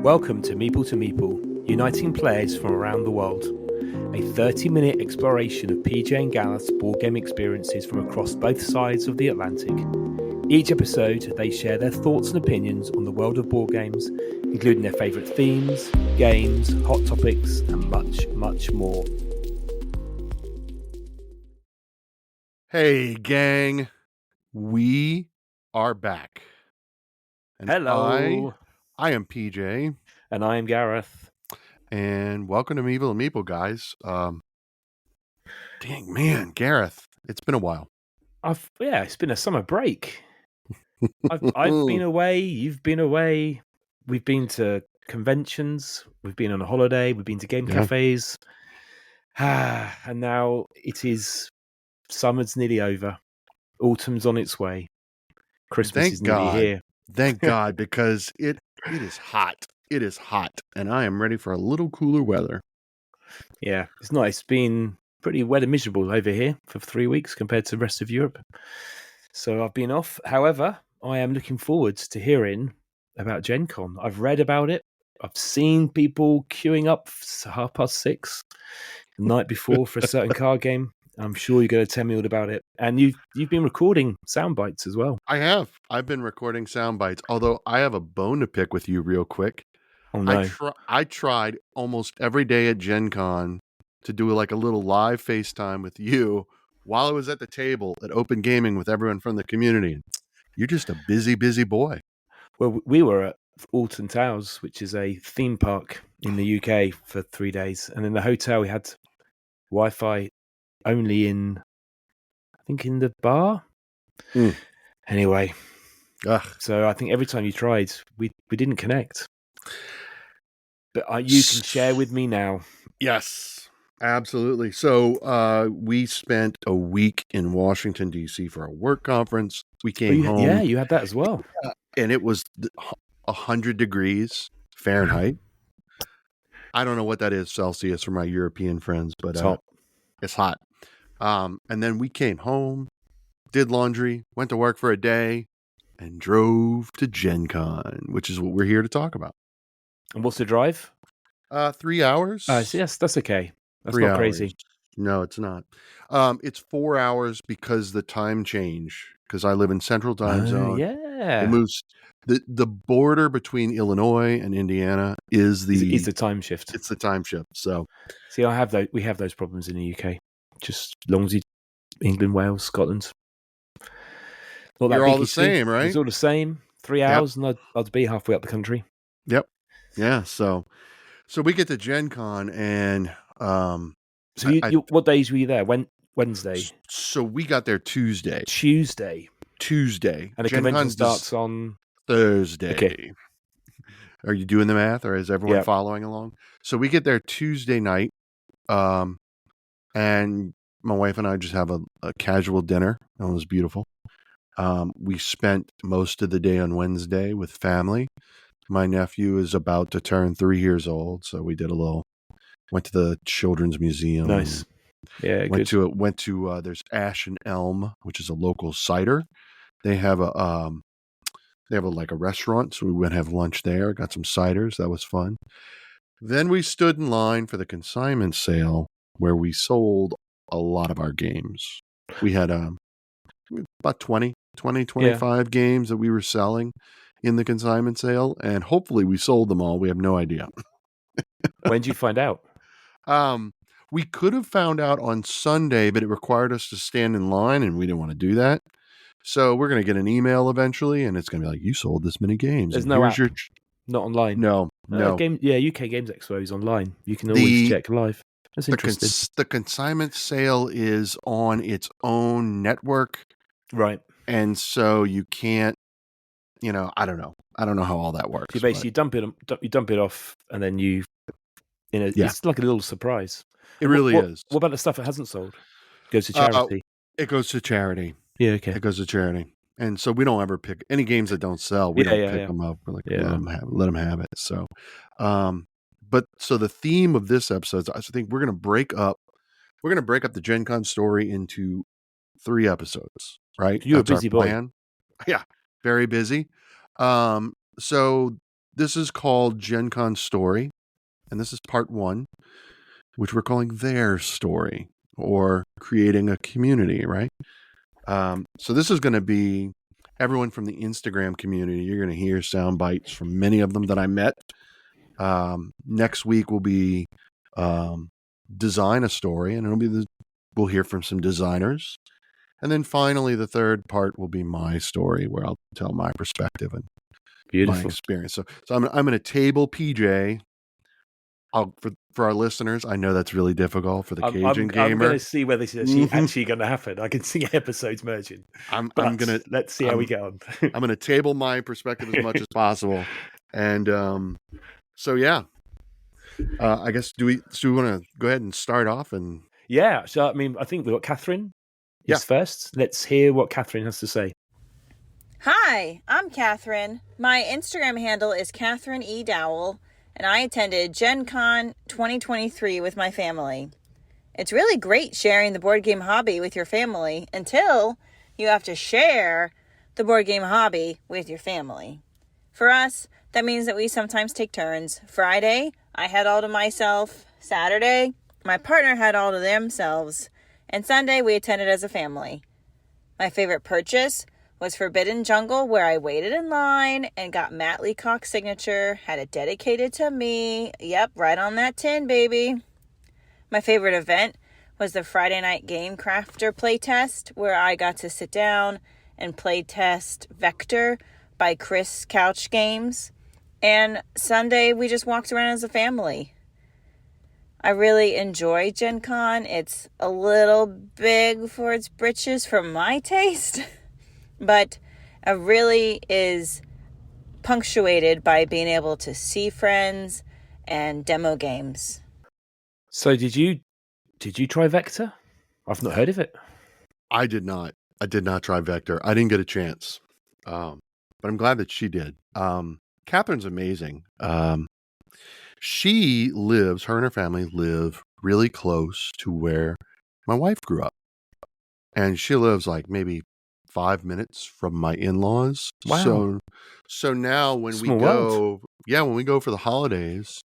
Welcome to Meeple, uniting players from around the world. A 30-minute exploration of PJ and Gareth's board game experiences from across both sides of the Atlantic. Each episode, they share their thoughts and opinions on the world of board games, including their favourite themes, games, hot topics, and much, much more. Hey, gang. We are back. And Hello. I am PJ. And I am Gareth. And welcome to Meeple, guys. Dang, man, Gareth, it's been a while. It's been a summer break. I've been away, you've been away. We've been to conventions, we've been on a holiday, we've been to game cafes. And now summer's nearly over. Autumn's on its way. Christmas is nearly here. Thank God, because it is hot. It is hot, and I am ready for a little cooler weather. Yeah, it's nice. It's been pretty wet and miserable over here for 3 weeks compared to the rest of Europe. So I've been off. However, I am looking forward to hearing about Gen Con. I've read about it. I've seen people queuing up 6:30 the night before for a certain card game. I'm sure you're going to tell me all about it. And you've been recording sound bites as well. I have. I've been recording sound bites, although I have a bone to pick with you real quick. Oh, no. I tried almost every day at Gen Con to do like a little live FaceTime with you while I was at the table at Open Gaming with everyone from the community. You're just a busy, busy boy. Well, we were at Alton Towers, which is a theme park in the UK, for 3 days. And in the hotel, we had Wi-Fi only in the bar. Anyway. So I think every time you tried, we didn't connect. But you can share with me now. Yes, absolutely. So we spent a week in Washington, D.C. for a work conference. We came home. Yeah, you had that as well. And it was 100 degrees Fahrenheit. I don't know what that is Celsius for my European friends, but it's hot. And then we came home, did laundry, went to work for a day, and drove to Gen Con, which is what we're here to talk about. And what's the drive? 3 hours. Yes, that's okay. That's 3 not hours. crazy. No, it's not. It's 4 hours because the time change, because I live in Central Time Zone. Yeah. It moves. The border between Illinois and Indiana is the time shift. It's the time shift. So, see, we have those problems in the UK. Just as long as England, Wales, Scotland. You're all the same, right? It's all the same. 3 hours, and I'd be halfway up the country. Yep. Yeah. So we get to Gen Con, and so what days were you there? Wednesday. So we got there Tuesday. And the convention starts on Thursday. Okay. Are you doing the math, or is everyone following along? So we get there Tuesday night, and my wife and I just have a casual dinner. It was beautiful. We spent most of the day on Wednesday with family. My nephew is about to turn 3 years old, so we did went to the Children's Museum. Nice. Yeah, went to there's Ash and Elm, which is a local cider. They have a restaurant, so we went have lunch there, got some ciders. That was fun. Then we stood in line for the consignment sale, where we sold a lot of our games. We had about 25 games that we were selling in the consignment sale, and hopefully we sold them all. We have no idea. When did you find out? We could have found out on Sunday, but it required us to stand in line, and we didn't want to do that. So we're going to get an email eventually, and it's going to be like, you sold this many games. There's no app. Not online. No. UK Games Expo is online. You can always check live. That's interesting. The consignment sale is on its own network. Right. And so you can't, I don't know. I don't know how all that works. You basically dump it off, and then it's like a little surprise. It really is. What about the stuff that hasn't sold? It goes to charity. It goes to charity. Yeah, okay. It goes to charity. And so we don't ever pick any games that don't sell. We don't pick them up. We're like, let them have it. So, so the theme of this episode, I think we're going to break up the Gen Con story into 3 episodes, right? You're a busy boy. Yeah, very busy. So This is called Gen Con Story, and this is part 1, which we're calling Their Story, or creating a community, right? So this is going to be everyone from the Instagram community. You're going to hear sound bites from many of them that I met. Next week will be design a story, and we'll hear from some designers. And then finally, the third part will be my story, where I'll tell my perspective and my experience. So I'm going to table PJ. For our listeners, I know that's really difficult for the Cajun gamer. I'm going to see whether this is actually going to happen. I can see episodes merging. Let's see how we get on. I'm going to table my perspective as much as possible, and so yeah. I guess do we want to go ahead and start off? And yeah, so I mean, I think we've got Kathryn first. Let's hear what Kathryn has to say. Hi, I'm Kathryn. My Instagram handle is Kathryn E. Dowell, and I attended Gen Con 2023 with my family. It's really great sharing the board game hobby with your family until you have to share the board game hobby with your family. For us, that means that we sometimes take turns. Friday, I had all to myself. Saturday, my partner had all to themselves. And Sunday, we attended as a family. My favorite purchase was Forbidden Jungle, where I waited in line and got Matt Leacock's signature, had it dedicated to me. Yep, right on that tin, baby. My favorite event was the Friday Night Game Crafter playtest, where I got to sit down and playtest Vector by Chris Couch Games. And Sunday, we just walked around as a family. I really enjoy Gen Con. It's a little big for its britches for my taste, but it really is punctuated by being able to see friends and demo games. So did you try Vector? I've not heard of it. I did not. I did not try Vector. I didn't get a chance. But I'm glad that she did. Kathryn's amazing. Her and her family live really close to where my wife grew up. And she lives like maybe 5 minutes from my in-laws. Wow. So now when we go for the holidays,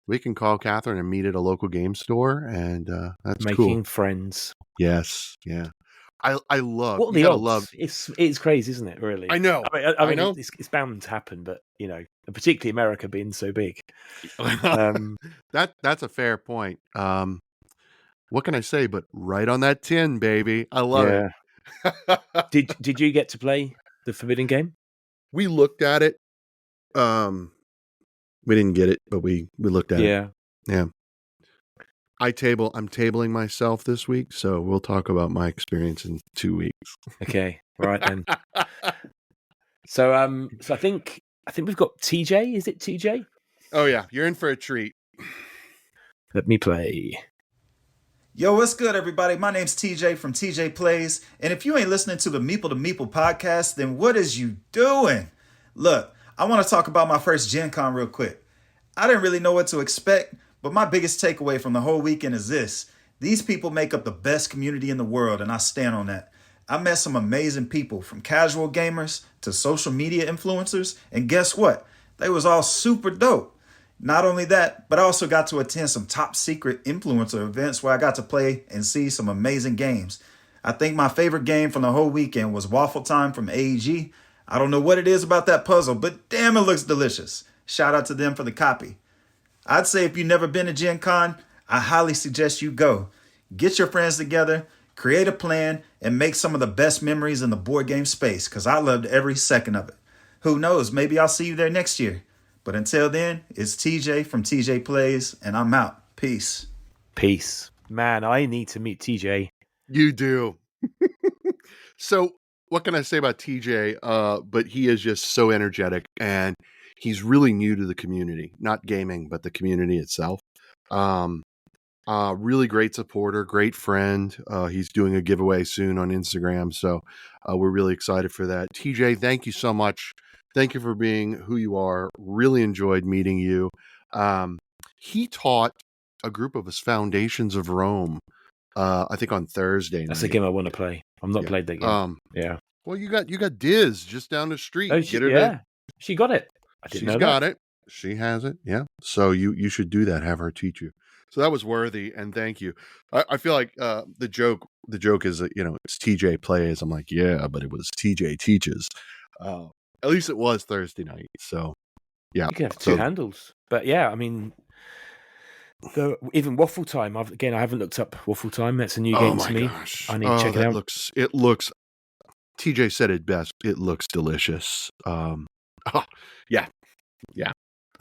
we can call Kathryn and meet at a local game store, and that's cool. Making friends. Yes, yeah. I love. What are the odds? It's crazy, isn't it? Really. I know. I mean, it's bound to happen, but particularly America being so big. That's a fair point. What can I say? But right on that tin, baby. I love it. Did you get to play the Forbidden Game? We looked at it. We didn't get it, but we looked at it. Yeah. I'm tabling myself this week, so we'll talk about my experience in 2 weeks. Okay, right then. So I think we've got TJ. Is it TJ? Oh yeah, you're in for a treat. Let me play. Yo, what's good, everybody? My name's TJ from TJ Plays, and if you ain't listening to the Meeple to Meeple podcast, then what is you doing? Look, I want to talk about my first Gen Con real quick. I didn't really know what to expect, but my biggest takeaway from the whole weekend is this. These people make up the best community in the world, and I stand on that. I met some amazing people, from casual gamers to social media influencers, and guess what? They was all super dope. Not only that, but I also got to attend some top secret influencer events where I got to play and see some amazing games. I think my favorite game from the whole weekend was Waffle Time from AEG. I don't know what it is about that puzzle, but damn, it looks delicious. Shout out to them for the copy. I'd say if you've never been to Gen Con, I highly suggest you go. Get your friends together, create a plan, and make some of the best memories in the board game space, because I loved every second of it. Who knows, maybe I'll see you there next year. But until then, it's TJ from TJ Plays, and I'm out. Peace. Peace. Man, I need to meet TJ. You do. So what can I say about TJ? But he is just so energetic, and he's really new to the community, not gaming, but the community itself. Really great supporter, great friend. He's doing a giveaway soon on Instagram. So we're really excited for that. TJ, thank you so much. Thank you for being who you are. Really enjoyed meeting you. He taught a group of us Foundations of Rome, I think on Thursday. That's a game I want to play. I've not played that game. Yeah. Well, you got Diz just down the street. Oh, she got it. I didn't know that. She's got it. She has it. Yeah. So you should do that. Have her teach you. So that was worthy, and thank you. I feel like the joke is that, it's TJ plays. I'm like, yeah, but it was TJ teaches. At least it was Thursday night. So yeah. You can have two handles. But yeah, I mean, even Waffle Time. I haven't looked up Waffle Time. That's a new game to me. Gosh. I need to check it out. It looks. TJ said it best. It looks delicious. Yeah.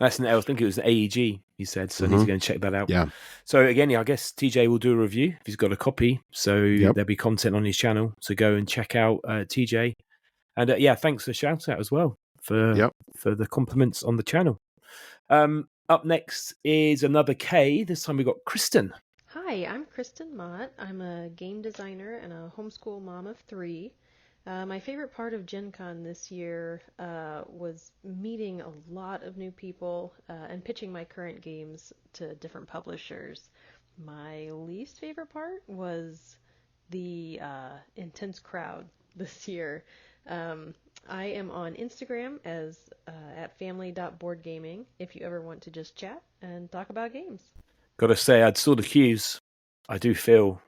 I think it was an AEG, he said, so I need to go and check that out. Yeah. So again, I guess TJ will do a review if he's got a copy. So there'll be content on his channel. So go and check out TJ. And thanks for the shout out as well for the compliments on the channel. Up next is another K. This time we got Kristen. Hi, I'm Kristen Mott. I'm a game designer and a homeschool mom of 3. My favorite part of Gen Con this year was meeting a lot of new people and pitching my current games to different publishers. My least favorite part was the intense crowd this year. I am on Instagram as at family.boardgaming if you ever want to just chat and talk about games. Gotta say, I saw the queues. I do feel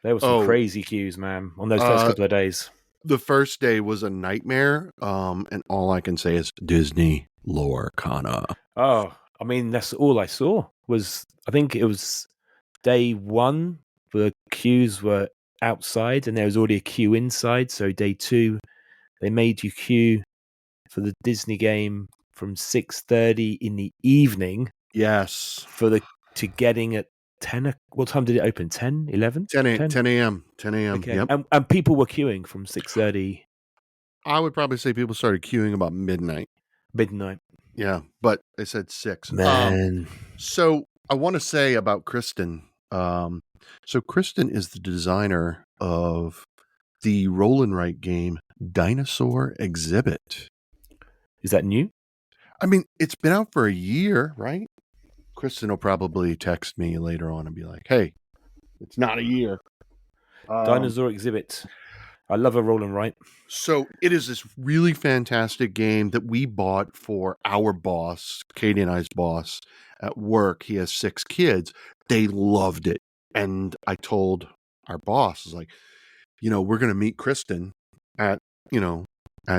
there were some crazy queues, man, on those first couple of days. The first day was a nightmare, and all I can say is Disney lore, Kana. Oh, I mean, that's all I saw was, I think it was day 1, the queues were outside and there was already a queue inside. So day 2, they made you queue for the Disney game from 6:30 in the evening. Yes. To getting at 10. What time did it open? 10, 11? 10 a.m. Okay. Yep. And people were queuing from 6:30. I would probably say people started queuing about midnight. Yeah, but they said 6. Man. So I want to say about Kristen. So Kristen is the designer of the roll and write game Dinosaur Exhibit. Is that new? I mean, it's been out for a year, right? Kristen will probably text me later on and be like, hey, it's not a year. Dinosaur Exhibit. I love a roll and write. So it is this really fantastic game that we bought for our boss, Katie and I's boss at work. He has 6 kids. They loved it. And I told our boss, I was like, we're going to meet Kristen at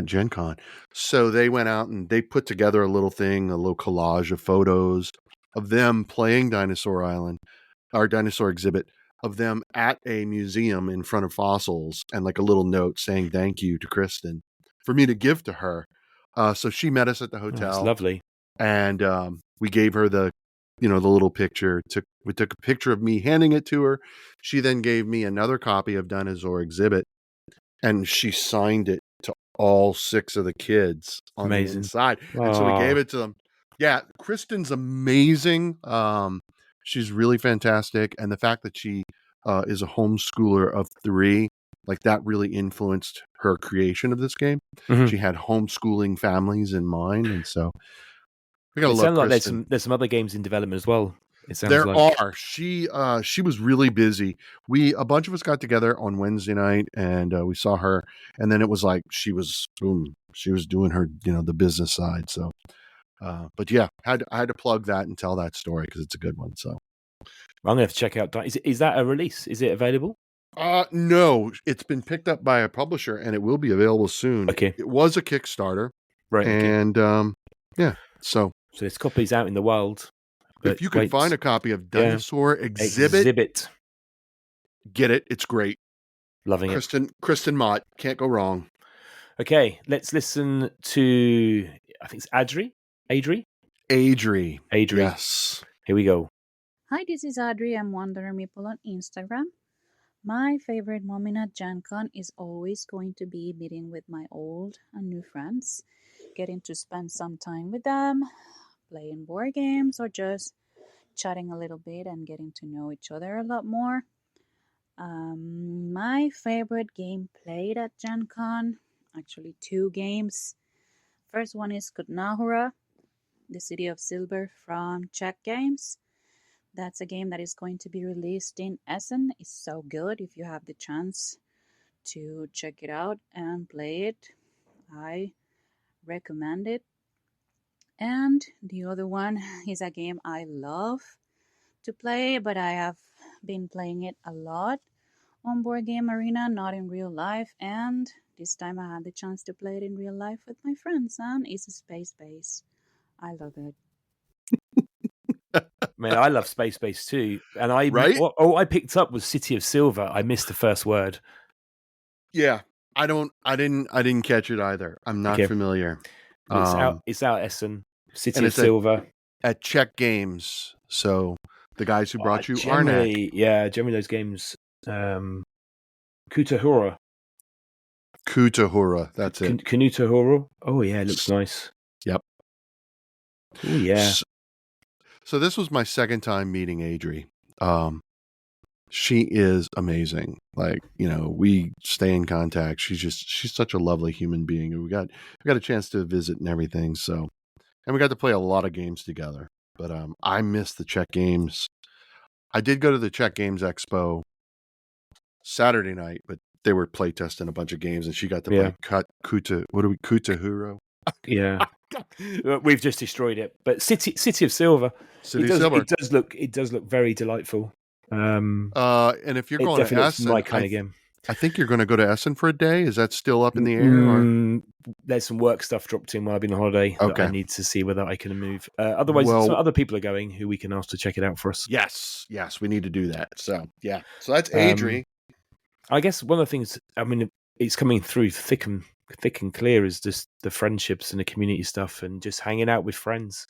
Gen Con. So they went out and they put together a little collage of photos of them playing Dinosaur Island, our Dinosaur Exhibit, of them at a museum in front of fossils, and like a little note saying thank you to Kristen for me to give to her. So she met us at the hotel. That's lovely. And we gave her the little picture. We took a picture of me handing it to her. She then gave me another copy of Dinosaur Exhibit, and she signed it to all 6 of the kids on the inside. And so we gave it to them. Yeah, Kristen's amazing. She's really fantastic. And the fact that she is a homeschooler of 3, like that really influenced her creation of this game. Mm-hmm. She had homeschooling families in mind. And so we gotta love Kristen. Like there's some other games in development as well. There are. She was really busy. A bunch of us got together on Wednesday night and we saw her, and then it was like she was doing her, the business side. So but yeah, I had to plug that and tell that story because it's a good one. So I'm gonna have to check out. Is that a release? Is it available? No, it's been picked up by a publisher and it will be available soon. Okay. It was a Kickstarter. Right. And yeah. So this copy's out in the wild. If you can find a copy of Dinosaur Exhibit, get it. It's great. Loving it. Kristen Mott. Can't go wrong. Okay, let's listen to, I think it's Adri. Yes. Here we go. Hi, this is Adri. I'm Wanderer Meeple on Instagram. My favorite moment at Gen Con is always going to be meeting with my old and new friends, getting to spend some time with them, playing board games, or just chatting a little bit and getting to know each other a lot more. My favorite game played at Gen Con, actually 2 games. First one is Kutnahura, the City of Silver from Czech Games. That's a game that is going to be released in Essen. It's so good. If you have the chance to check it out and play it, I recommend it. And the other one is a game I love to play, but I have been playing it a lot on Board Game Arena, not in real life. And this time I had the chance to play it in real life with my friends, and it's a space base. I love it. Man, I love Space Base too, and Right? all I picked up was City of Silver. I missed the first word. Yeah. I didn't catch it either. I'm not Okay. familiar. It's out Essen. City and of it's Silver. At Czech Games. So the guys who brought you Arnak. Generally those games. Kutahura. That's it. Kanutahura. Oh yeah, it looks nice. Yep. Oh yeah. So this was my second time meeting Adri. She is amazing. Like, we stay in contact. She's such a lovely human being. And we got a chance to visit and everything. So, and we got to play a lot of games together. But I missed the Czech Games. I did go to the Czech Games Expo Saturday night, but they were playtesting a bunch of games, and she got to play Kutahuro. Yeah. We've just destroyed it. But City of Silver. It does look very delightful. And if you're going to Essen, my kind of game. I think you're going to go to Essen for a day. Is that still up in the air? Or? There's some work stuff dropped in while I've been on holiday that I need to see whether I can move. Otherwise, some other people are going who we can ask to check it out for us. Yes, we need to do that. So, yeah. So that's Adri. I guess one of the things, it's coming through thick and clear is just the friendships and the community stuff and just hanging out with friends.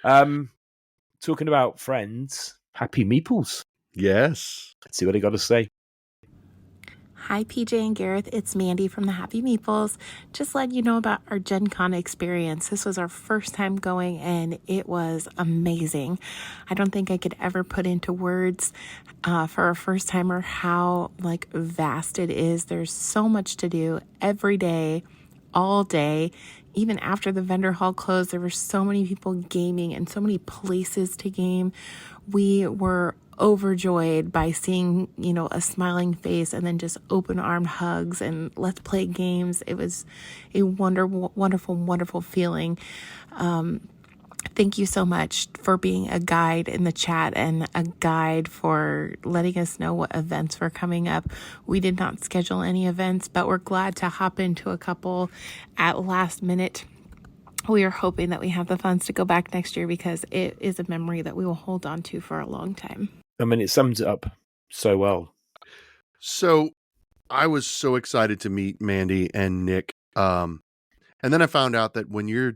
Talking about friends, happy meeples. Yes. Let's see what I got to say. Hi, PJ and Gareth. It's Mandy from the Happy Meeples. Just letting you know about our Gen Con experience. This was our first time going, and it was amazing. I don't think I could ever put into words for a first timer how vast it is. There's so much to do every day, all day. Even after the vendor hall closed, there were so many people gaming and so many places to game. We were overjoyed by seeing, a smiling face and then just open armed hugs and let's play games. It was a wonderful, wonderful, wonderful feeling. Thank you so much for being a guide in the chat and a guide for letting us know what events were coming up. We did not schedule any events, but we're glad to hop into a couple at last minute. We are hoping that we have the funds to go back next year because it is a memory that we will hold on to for a long time. It sums it up so well. So I was so excited to meet Mandy and Nick. And then I found out that when you're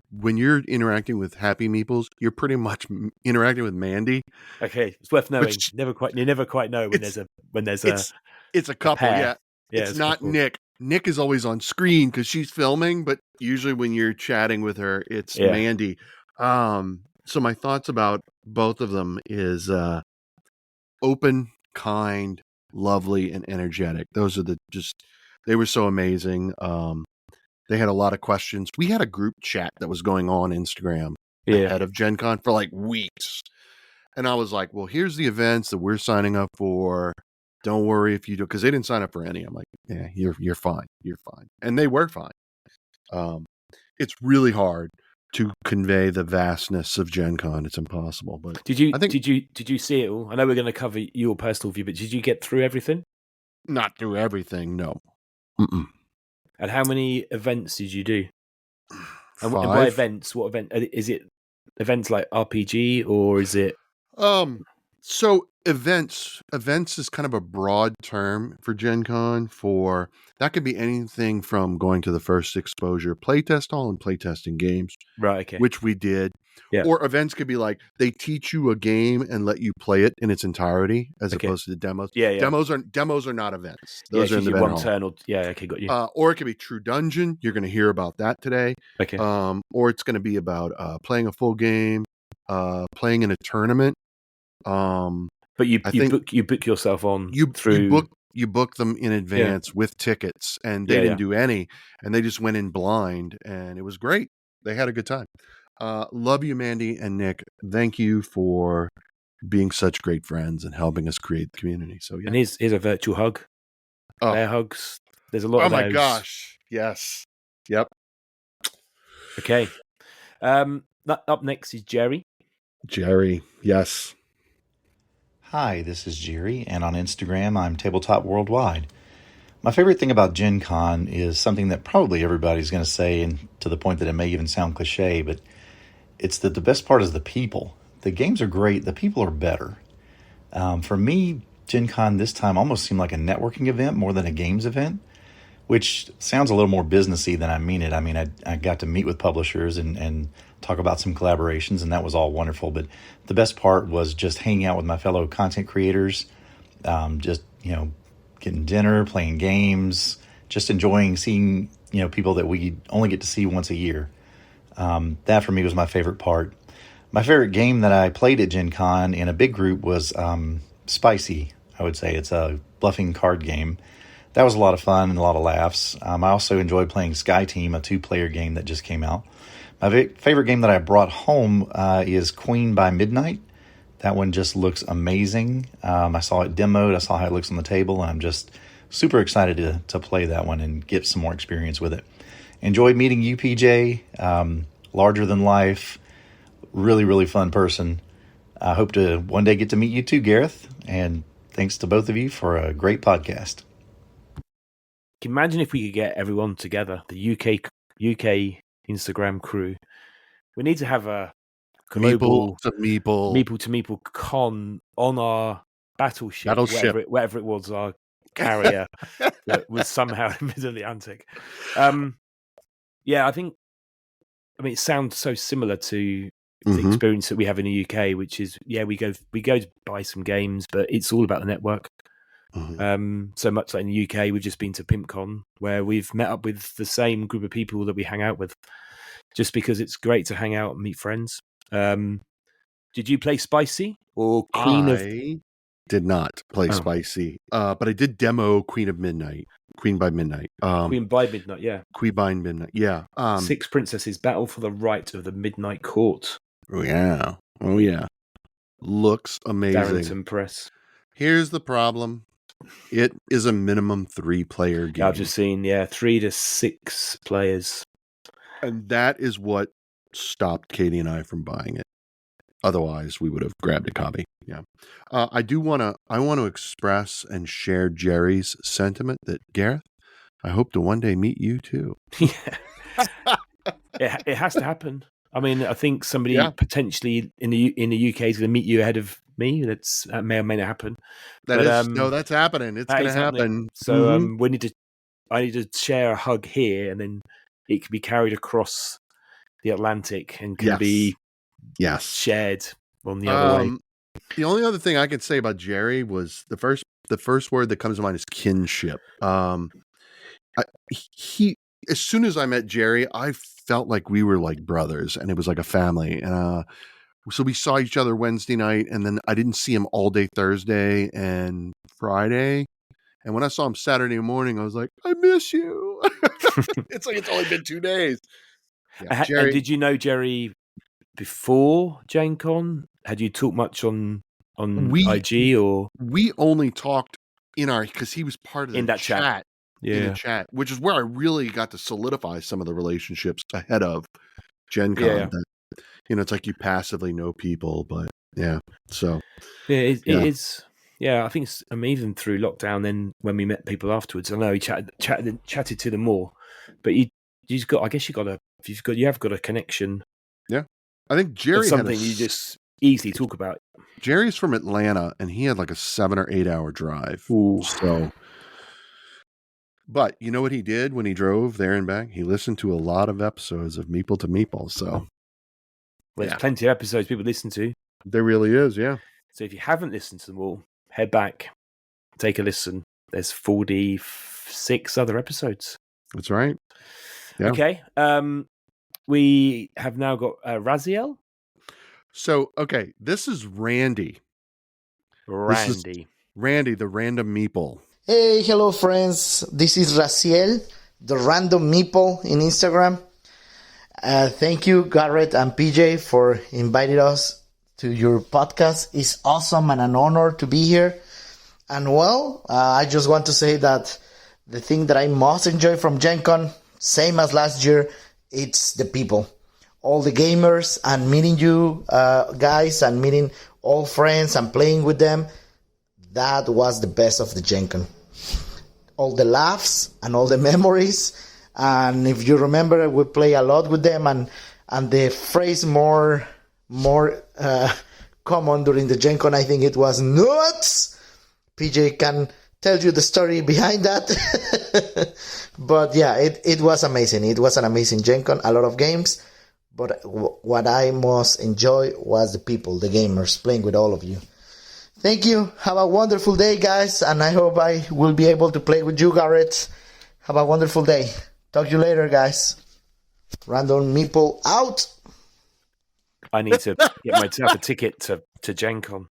interacting with Happy Meeples, you're pretty much interacting with Mandy. Okay, it's worth knowing. You never quite know when there's a couple. Yeah, it's not couple. Nick. Nick is always on screen because she's filming, but usually when you're chatting with her, it's Mandy. So my thoughts about both of them is open, kind, lovely, and energetic. Those are they were so amazing. They had a lot of questions. We had a group chat that was going on Instagram ahead of Gen Con for weeks. And I was like, well, here's the events that we're signing up for. Don't worry if you do, because they didn't sign up for any. I'm like, yeah, you're fine. You're fine. And they were fine. It's really hard to convey the vastness of Gen Con. It's impossible. But did you see it all? I know we're going to cover your personal view, but did you get through everything? Not through everything, no. Mm-mm. And how many events did you do? 5. And by events, what event? Is it events like RPG or is it? So events is kind of a broad term for Gen Con. That could be anything from going to the first exposure playtest hall and playtesting games. Right, okay. Which we did. Yeah. Or events could be like they teach you a game and let you play it in its entirety as opposed to the demos. Yeah. Demos are not events. Those are in the event hall. Turn okay, got you. Or it could be True Dungeon. You're going to hear about that today. Okay. Or it's going to be about playing a full game, playing in a tournament. But you book yourself on you book them in advance with tickets, and they didn't do any, and they just went in blind, and it was great. They had a good time. Love you, Mandy and Nick. Thank you for being such great friends and helping us create the community. So yeah. And here's a virtual hug. Air hugs. There's a lot of those. Oh my gosh. Yes. Yep. Okay. Up next is Jerry. Jerry, yes. Hi, this is Jerry, and on Instagram, I'm Tabletop Worldwide. My favorite thing about Gen Con is something that probably everybody's going to say, and to the point that it may even sound cliche, but it's that the best part is the people. The games are great, the people are better. For me, Gen Con this time almost seemed like a networking event more than a games event, which sounds a little more businessy than I mean it. I mean, I got to meet with publishers and talk about some collaborations, and that was all wonderful. But the best part was just hanging out with my fellow content creators, just, getting dinner, playing games, just enjoying seeing, people that we only get to see once a year. That for me was my favorite part. My favorite game that I played at Gen Con in a big group was Spicy, I would say. It's a bluffing card game. That was a lot of fun and a lot of laughs. I also enjoyed playing Sky Team, a 2-player game that just came out. My favorite game that I brought home is Queen by Midnight. That one just looks amazing. I saw it demoed. I saw how it looks on the table, and I'm just super excited to play that one and get some more experience with it. Enjoyed meeting you, PJ. Larger than life. Really, really fun person. I hope to one day get to meet you too, Gareth. And thanks to both of you for a great podcast. Imagine if we could get everyone together, the UK Instagram crew. We need to have a global Meeple to Meeple con on our battleship. Whatever it was, our carrier that was somehow in the middle of the Atlantic. It sounds so similar to the experience that we have in the UK, which is we go to buy some games, but it's all about the network. So much like in the UK, we've just been to PimpCon, where we've met up with the same group of people that we hang out with, just because it's great to hang out and meet friends. Did you play Spicy or I did not play Spicy, but I did demo Queen by Midnight. Queen by Midnight, yeah. Queen by Midnight, yeah. 6 princesses battle for the right of the Midnight Court. Oh yeah. Looks amazing. Darrington Press. Here's the problem. It is a minimum 3-player game. Yeah, I've just seen, 3 to 6 players. And that is what stopped Katie and I from buying it. Otherwise, we would have grabbed a copy. Yeah. I want to express and share Jerry's sentiment that, Gareth, I hope to one day meet you too. It has to happen. I mean, I think somebody potentially in the UK is going to meet you ahead of me. That may or may not happen. That's happening. It's going to happen. So I need to share a hug here, and then it can be carried across the Atlantic and can be shared on the other way. The only other thing I can say about Jerry was the first word that comes to mind is kinship. As soon as I met Jerry, I felt like we were like brothers, and it was like a family. So we saw each other Wednesday night, and then I didn't see him all day Thursday and Friday. And when I saw him Saturday morning, I was like, I miss you. It's like it's only been 2 days. Yeah, and did you know Jerry before Gen Con? Had you talked much on IG, or we only talked because he was part of the chat. Yeah. In the chat, which is where I really got to solidify some of the relationships ahead of Gen Con. Yeah. That, it's like you passively know people, but so it is. Yeah, I think it's even through lockdown. Then when we met people afterwards, I know he chatted to them more, but you have got a connection. Yeah, I think Jerry something you just easily talk about. Jerry's from Atlanta, and he had like a 7 or 8 hour drive. Ooh. So. But you know what he did when he drove there and back? He listened to a lot of episodes of Meeple to Meeple. So there's plenty of episodes people listen to. There really is, yeah. So if you haven't listened to them all, head back, take a listen. There's 46 other episodes. That's right. Yeah. Okay. We have now got Raciel. So, okay, this is Randy. Randy, the random Meeple. Hey, hello friends, this is Raciel, the random meeple in Instagram. Thank you, Gareth and PJ, for inviting us to your podcast. It's awesome and an honor to be here. And I just want to say that the thing that I most enjoy from Gen Con, same as last year, it's the people. all the gamers and meeting you guys and meeting all friends and playing with them. That was the best of the Gen Con. All the laughs and all the memories. And if you remember, we play a lot with them, and the phrase more common during the Gen Con, I think it was nuts. PJ can tell you the story behind that. But yeah, it was amazing. It was an amazing Gen Con, a lot of games. But what I most enjoy was the people, the gamers, playing with all of you. Thank you. Have a wonderful day, guys. And I hope I will be able to play with you, Gareth. Have a wonderful day. Talk to you later, guys. Random Meeple out. I need to get myself a ticket to Gen Con.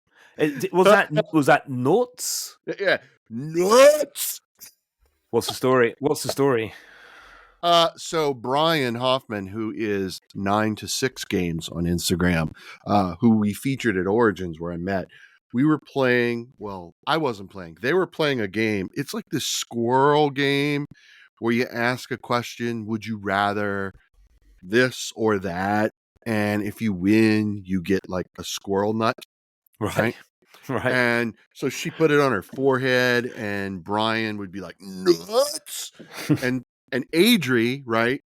Was that nuts? Yeah, nuts. What's the story? So Brian Hoffman, who is 9 to 6 games on Instagram, who we featured at Origins where I met, we were playing. Well, I wasn't playing. They were playing a game. It's like this squirrel game where you ask a question: would you rather this or that? And if you win, you get like a squirrel nut. Right. And so she put it on her forehead, and Brian would be like, nuts. and Adri, right,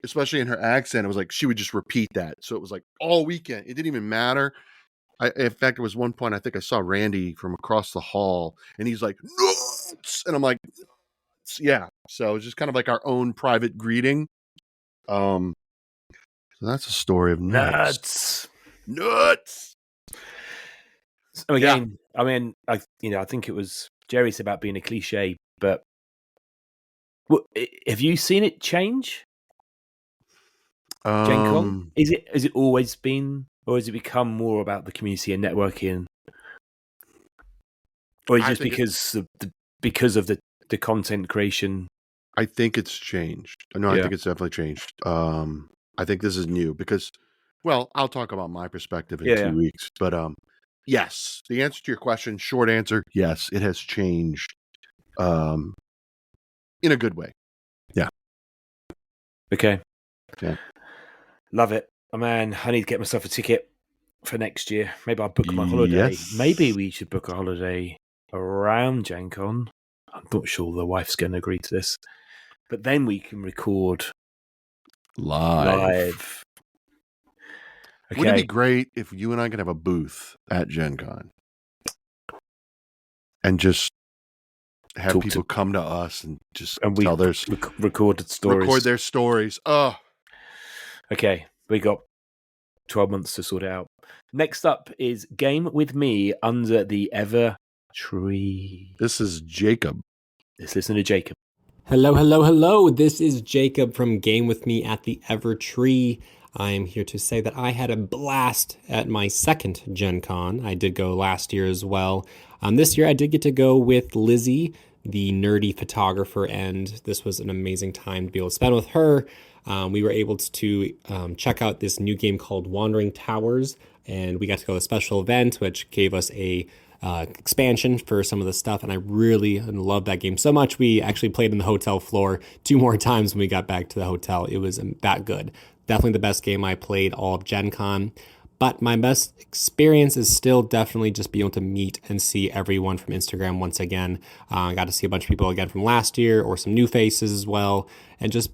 especially in her accent, it was like she would just repeat that. So it was like all weekend. It didn't even matter. In fact, it was one point I think I saw Randy from across the hall, and he's like, nuts. And I'm like, nuts. Yeah. So it's just kind of like our own private greeting. So that's a story of nuts. So again, yeah. I mean, I think it was Jerry said about being a cliche, but have you seen it change? Gen Con? Is it always been, or has it become more about the community and networking, or is it just because of the content creation? I think it's changed. No, I think it's definitely changed. I think this is new because, well, I'll talk about my perspective in 2 weeks, but yes, the answer to your question, short answer, yes, it has changed in a good way. Yeah. Okay. Yeah. Love it. Oh, man, I need to get myself a ticket for next year. Maybe I'll book my holiday. Yes. Maybe we should book a holiday around Gen Con. I'm not sure the wife's going to agree to this. But then we can record live. Okay. Wouldn't it be great if you and I could have a booth at Gen Con and just have people come to us and just tell their recorded stories. Record their stories. Oh. Okay, we got 12 months to sort it out. Next up is Game with Me Under the Evertree. This is Jacob. Let's listen to Jacob. Hello. This is Jacob from Game with Me at the Evertree. I am here to say that I had a blast at my second Gen Con. I did go last year as well. This year I did get to go with Lizzie, the nerdy photographer, and this was an amazing time to be able to spend with her. We were able to check out this new game called Wandering Towers, and we got to go to a special event which gave us a expansion for some of the stuff, and I really loved that game so much. We actually played in the hotel floor 2 more times when we got back to the hotel. It was that good. Definitely the best game I played all of Gen Con. But my best experience is still definitely just being able to meet and see everyone from Instagram once again. I got to see a bunch of people again from last year or some new faces as well. And just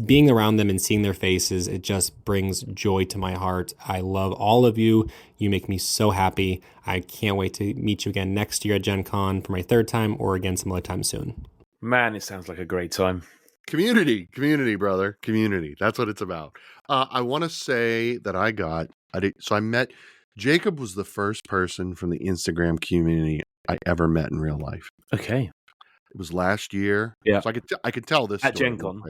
being around them and seeing their faces, it just brings joy to my heart. I love all of you. You make me so happy. I can't wait to meet you again next year at Gen Con for my 3rd time or again some other time soon. Man, it sounds like a great time. Community, brother. Community. That's what it's about. I want to say that I met Jacob was the first person from the Instagram community I ever met in real life. Okay. It was last year. Yeah. So I could tell this at story Gen Con.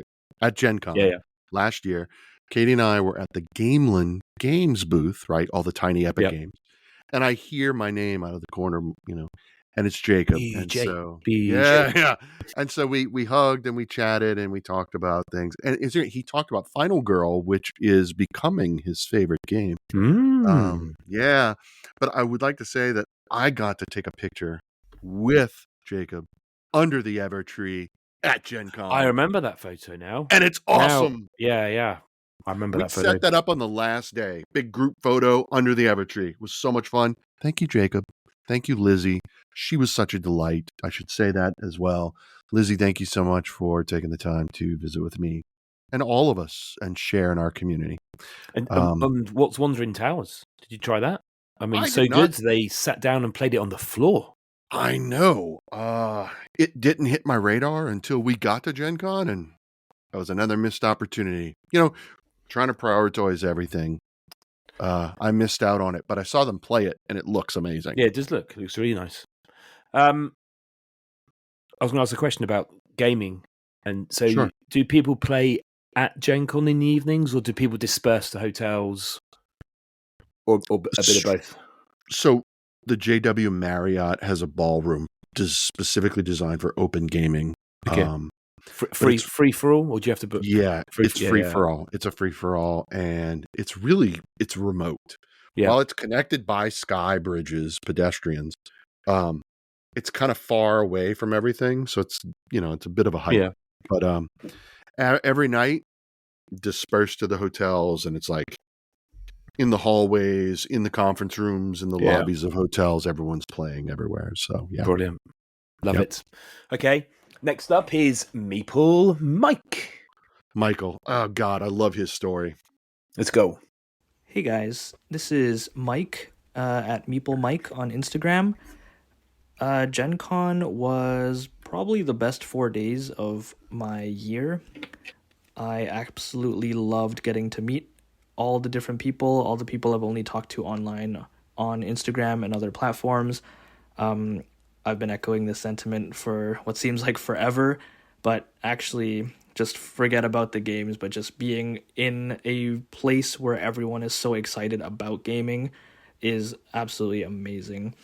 At Gen Con. Yeah. Last year, Katie and I were at the Gameland Games booth, right? All the tiny epic games. And I hear my name out of the corner, and it's Jacob. BJ. And so, BJ. yeah. And so we hugged and we chatted and we talked about things. And he talked about Final Girl, which is becoming his favorite game. Yeah. But I would like to say that I got to take a picture with Jacob under the Evertree at Gen Con. I remember that photo now. And it's awesome. Now, yeah. I remember We that photo. set that up on the last day. Big group photo under the Evertree. It was so much fun. Thank you, Jacob. Thank you, Lizzie. She was such a delight. I should say that as well. Lizzie, thank you so much for taking the time to visit with me and all of us and share in our community. And what's Wandering Towers? Did you try that? I mean, I so did not. good. They sat down and played it on the floor. I know. It didn't hit my radar until we got to Gen Con, and that was another missed opportunity. Trying to prioritize everything. I missed out on it, but I saw them play it, and it looks amazing. Yeah, it does look. It looks really nice. I was going to ask a question about gaming. And so Sure. do people play at Gen Con in the evenings, or do people disperse to hotels, or a bit of both? So the JW Marriott has a ballroom specifically designed for open gaming. Okay. Free for all, or do you have to book? Yeah, it's free for all. It's a free for all, and it's remote. Yeah. While it's connected by sky bridges, pedestrians, it's kind of far away from everything, so it's a bit of a hike. Yeah. But every night, dispersed to the hotels, and it's like in the hallways, in the conference rooms, in the lobbies of hotels, everyone's playing everywhere. So yeah, brilliant, love it. Okay. Next up is Meeple Mike. Michael. Oh, God, I love his story. Let's go. Hey, guys. This is Mike at Meeple Mike on Instagram. Gen Con was probably the best 4 days of my year. I absolutely loved getting to meet all the different people, all the people I've only talked to online on Instagram and other platforms. I've been echoing this sentiment for what seems like forever, but actually just forget about the games, but just being in a place where everyone is so excited about gaming is absolutely amazing.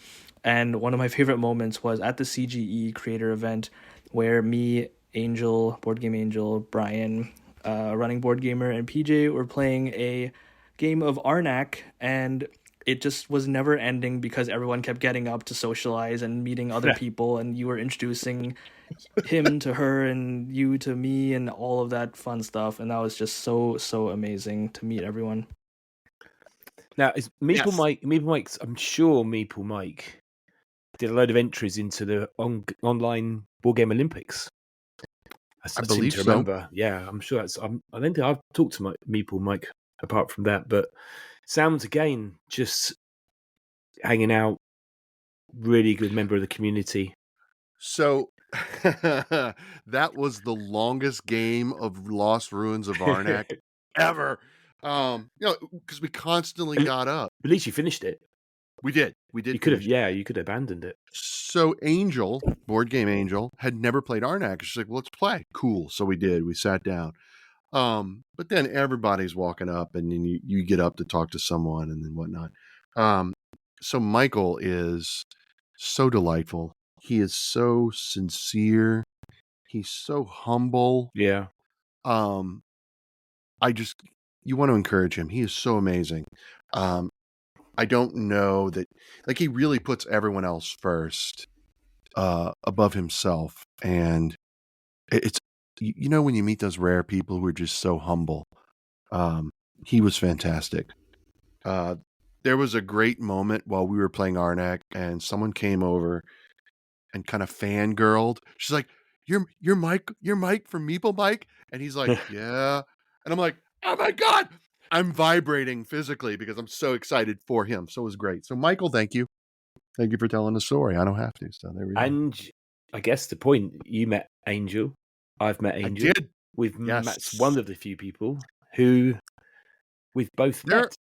And one of my favorite moments was at the CGE creator event where me, Angel, Board Game Angel, Brian, Running Board Gamer, and PJ were playing a game of Arnak, and it just was never ending because everyone kept getting up to socialize and meeting other people, and you were introducing him to her and you to me and all of that fun stuff, and that was just so amazing to meet everyone. Now, is Meeple Mike's, I'm sure Meeple Mike did a load of entries into the online Board Game Olympics. I believe seem to remember. Yeah, I'm sure that's. I don't think I've talked to Meeple Mike apart from that, but sounds again just hanging out. Really good member of the community. So that was the longest game of Lost Ruins of Arnak ever. Because we constantly got up. At least you finished it. We did. You could have. Yeah, you could have abandoned it. So Angel, Board Game Angel, had never played Arnak. She's like, well, let's play. Cool. So we did. We sat down. But then everybody's walking up, and then you get up to talk to someone, and then whatnot. So Michael is so delightful. He is so sincere. He's so humble. Yeah. You want to encourage him. He is so amazing. I don't know that, like, he really puts everyone else first, above himself. And it's, when you meet those rare people who are just so humble, he was fantastic. There was a great moment while we were playing Arnak, and someone came over and kind of fangirled. She's like, you're Mike from Meeple Mike? And he's like, yeah. And I'm like, oh my God, I'm vibrating physically because I'm so excited for him. So it was great. So Michael, thank you. Thank you for telling the story. I don't have to. So there we go. And I guess the point, you met Angel. I've met Angel. I did. We've met one of the few people who we've both met.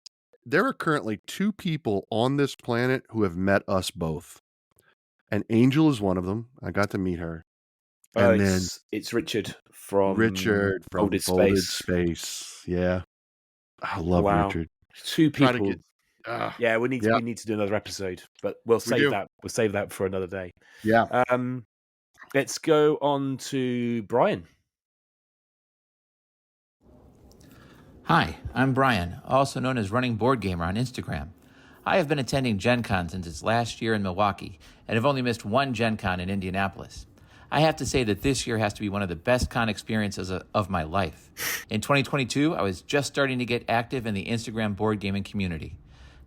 There are currently 2 people on this planet who have met us both. And Angel is one of them. I got to meet her. And then it's Richard from Folded Space. Yeah. I love Richard. 2 people. Yeah, we need to do another episode, but we'll save that. We'll save that for another day. Yeah. Let's go on to Brian. Hi, I'm Brian, also known as Running Board Gamer on Instagram. I have been attending Gen Con since its last year in Milwaukee, and have only missed one Gen Con in Indianapolis. I have to say that this year has to be one of the best con experiences of my life. In 2022, I was just starting to get active in the Instagram board gaming community.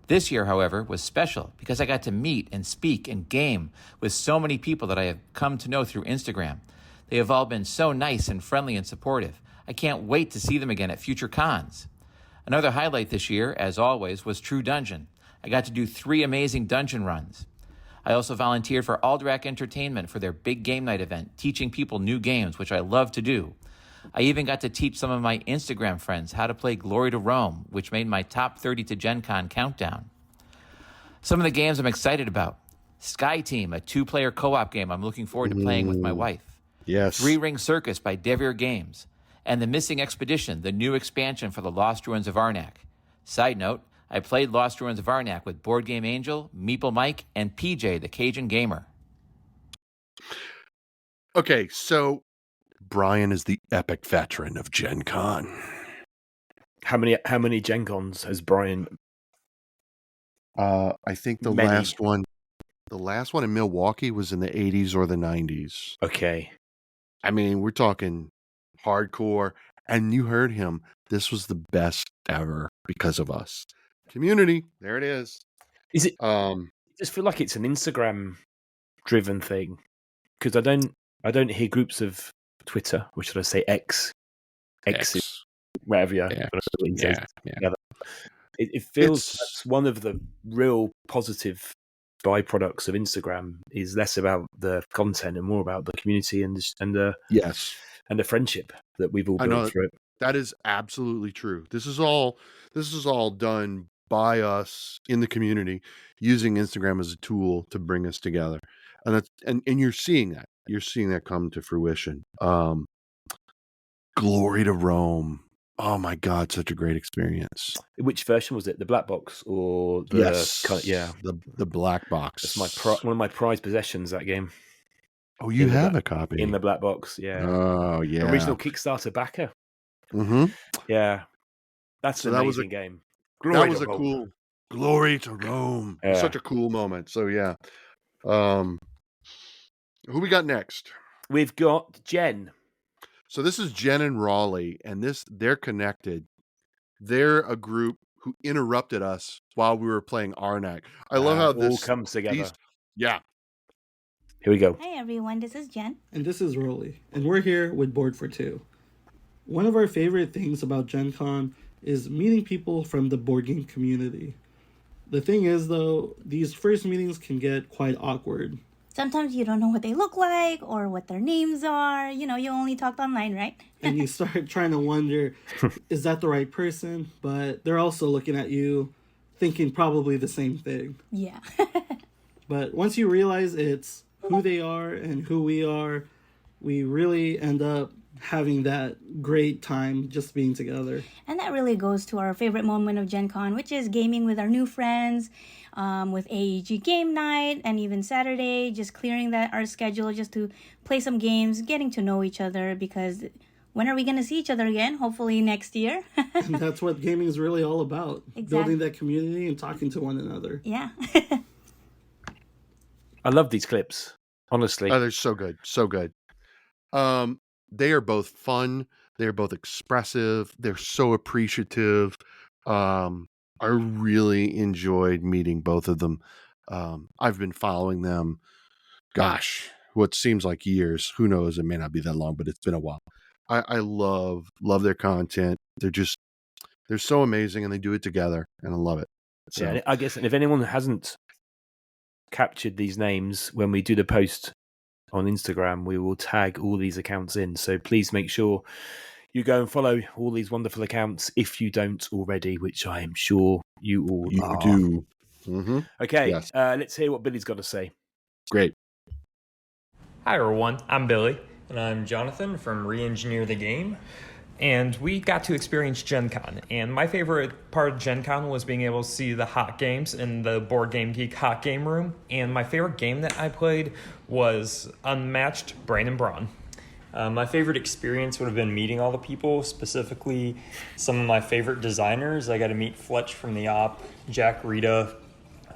This year, however, was special because I got to meet and speak and game with so many people that I have come to know through Instagram. They have all been so nice and friendly and supportive. I can't wait to see them again at future cons. Another highlight this year, as always, was True Dungeon. I got to do 3 amazing dungeon runs. I also volunteered for Alderac Entertainment for their big game night event, teaching people new games, which I love to do. I even got to teach some of my Instagram friends how to play Glory to Rome, which made my top 30 to Gen Con countdown. Some of the games I'm excited about. Sky Team, a 2-player co-op game I'm looking forward to playing with my wife. Yes. 3 Ring Circus by Devir Games. And The Missing Expedition, the new expansion for the Lost Ruins of Arnak. Side note, I played Lost Ruins of Arnak with Board Game Angel, Meeple Mike, and PJ, the Cajun Gamer. Okay, so Brian is the epic veteran of Gen Con. How many Gen Cons has Brian? I think the last one in Milwaukee was in the 80s or the 90s. Okay. I mean, we're talking hardcore, and you heard him. This was the best ever because of us. Community, there it is. Is it? I just feel like it's an Instagram-driven thing because I don't hear groups of Twitter, or should I say X, whatever. It feels that's one of the real positive byproducts of Instagram is less about the content and more about the community and the friendship that we've all built through it. That is absolutely true. This is all done by us in the community using Instagram as a tool to bring us together. And that's and you're seeing that. You're seeing that come to fruition. Glory to Rome. Oh my God, such a great experience. Which version was it? The black box or the the black box. That's one of my prized possessions, that game. Oh, you have a copy in the black box, yeah. Oh yeah. Original Kickstarter backer. Mm-hmm. Yeah. That's an amazing game. That was a cool Glory to Rome. Yeah. Such a cool moment. So yeah. Who we got next? We've got Jen. So this is Jen and Raleigh, and they're connected. They're a group who interrupted us while we were playing Arnak. I love how this all comes together. Yeah. Here we go. Hi everyone, this is Jen. And this is Raleigh, and we're here with Board for Two. One of our favorite things about Gen Con is meeting people from the board game community. The thing is, though, these first meetings can get quite awkward. Sometimes you don't know what they look like or what their names are. You know, you only talked online, right? And you start trying to wonder, is that the right person? But they're also looking at you thinking probably the same thing. Yeah. But once you realize it's who they are and who we are, we really end up having that great time just being together. And that really goes to our favorite moment of Gen Con, which is gaming with our new friends, with AEG game night, and even Saturday, just clearing our schedule just to play some games, getting to know each other, because when are we going to see each other again? Hopefully next year. And that's what gaming is really all about. Exactly. Building that community and talking to one another. Yeah. I love these clips, honestly. Oh, they're so good. So good. They are both fun. They're both expressive. They're so appreciative. I really enjoyed meeting both of them. I've been following them, gosh, what seems like years. Who knows? It may not be that long, but it's been a while. I love their content. They're so amazing, and they do it together, and I love it. So. Yeah, I guess, and if anyone hasn't captured these names when we do the post on Instagram, we will tag all these accounts in. So please make sure you go and follow all these wonderful accounts if you don't already, which I am sure you all are. Do. Mm-hmm. Okay, yes. Let's hear what Billy's got to say. Great. Hi everyone, I'm Billy, and I'm Jonathan from Re-Engineer the Game, and we got to experience Gen Con, and my favorite part of Gen Con was being able to see the hot games in the Board Game Geek hot game room, and my favorite game that I played was Unmatched Brain and Brawn. My favorite experience would have been meeting all the people, specifically some of my favorite designers. I got to meet Fletch from the Op, Jack Rita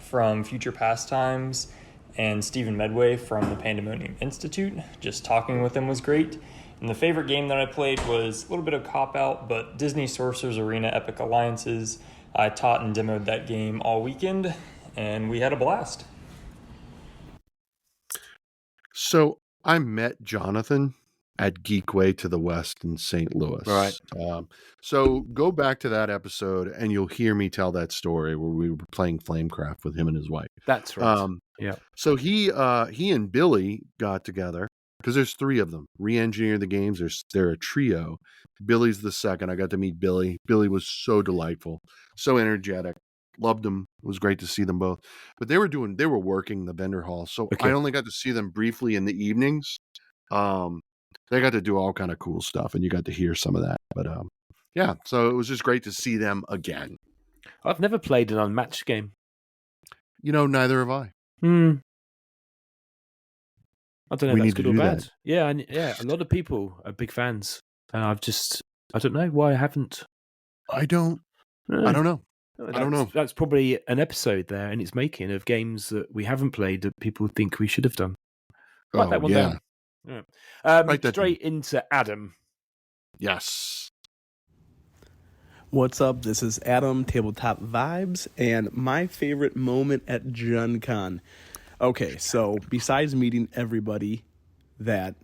from Future Pastimes, and Stephen Medway from the Pandemonium Institute. Just talking with him was great. And the favorite game that I played was a little bit of cop-out, but Disney Sorcerer's Arena Epic Alliances. I taught and demoed that game all weekend, and we had a blast. So I met Jonathan at Geekway to the West in St. Louis. Right. So go back to that episode and you'll hear me tell that story where we were playing Flamecraft with him and his wife. That's right. Yeah. So he and Billy got together because there's three of them. Re-engineer the games. They're a trio. Billy's the second. I got to meet Billy. Billy was so delightful, so energetic. Loved them. It was great to see them both. But they were working the vendor hall. So Okay. I only got to see them briefly in the evenings. They got to do all kind of cool stuff, and you got to hear some of that. But yeah, so it was just great to see them again. I've never played an unmatched game. Neither have I. I don't know We if need that's to good or do bad. that. Yeah, a lot of people are big fans, and I don't know why I haven't. I don't know. That's probably an episode there in its making of games that we haven't played that people think we should have done. Write that one down. Yeah. Write that Straight into Adam. Yes. What's up? This is Adam, Tabletop Vibes, and my favorite moment at Gen Con. Okay, so besides meeting everybody that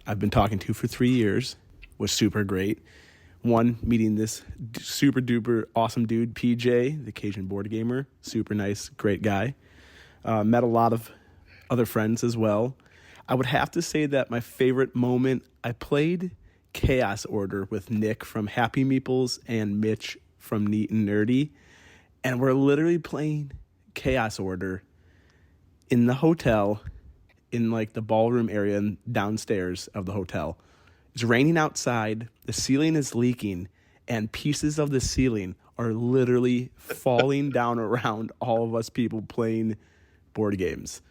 I've been talking to for 3 years, was super great. One, meeting this super duper awesome dude, PJ, the Cajun board gamer. Super nice, great guy. Met a lot of other friends as well. I would have to say that my favorite moment, I played Chaos Order with Nick from Happy Meeples and Mitch from Neat and Nerdy. And we're literally playing Chaos Order in the hotel, in like the ballroom area downstairs of the hotel. It's raining outside, the ceiling is leaking, and pieces of the ceiling are literally falling down around all of us people playing board games.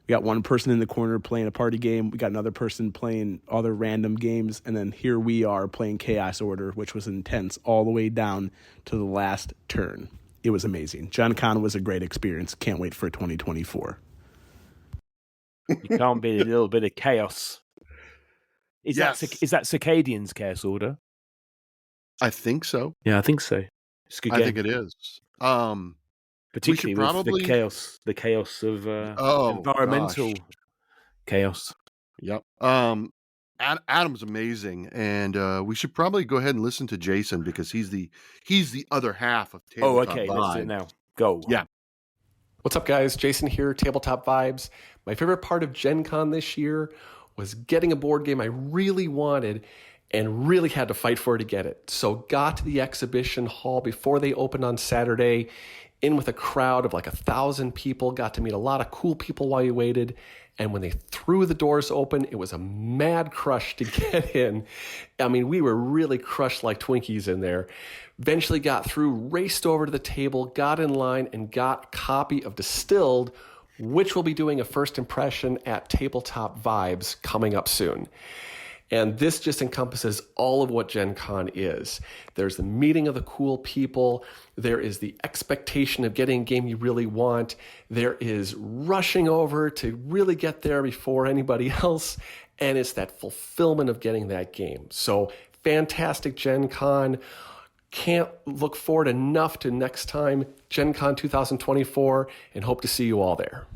We got one person in the corner playing a party game. We got another person playing other random games. And then here we are playing Chaos Order, which was intense all the way down to the last turn. It was amazing. Gen Con was a great experience. Can't wait for 2024. You can't beat a little bit of chaos. Is that Circadian's Chaos Order? I think so. Yeah, I think so. It's a good game. I think it is. Particularly with the chaos of environmental chaos. Yep. Adam's amazing, and we should probably go ahead and listen to Jason because he's the other half of Tabletop okay. Vibes. Let's do it now. Go. Yeah. What's up, guys? Jason here, Tabletop Vibes. My favorite part of Gen Con this year was getting a board game I really wanted and really had to fight for to get it. So got to the exhibition hall before they opened on Saturday, in with a crowd of like 1,000 people, got to meet a lot of cool people while you waited. And when they threw the doors open, it was a mad crush to get in. I mean, we were really crushed like Twinkies in there. Eventually got through, raced over to the table, got in line, and got a copy of Distilled, which we'll be doing a first impression at Tabletop Vibes coming up soon. And this just encompasses all of what Gen Con is. There's the meeting of the cool people. There is the expectation of getting a game you really want. There is rushing over to really get there before anybody else. And it's that fulfillment of getting that game. So fantastic Gen Con. Can't look forward enough to next time, Gen Con 2024, and hope to see you all there.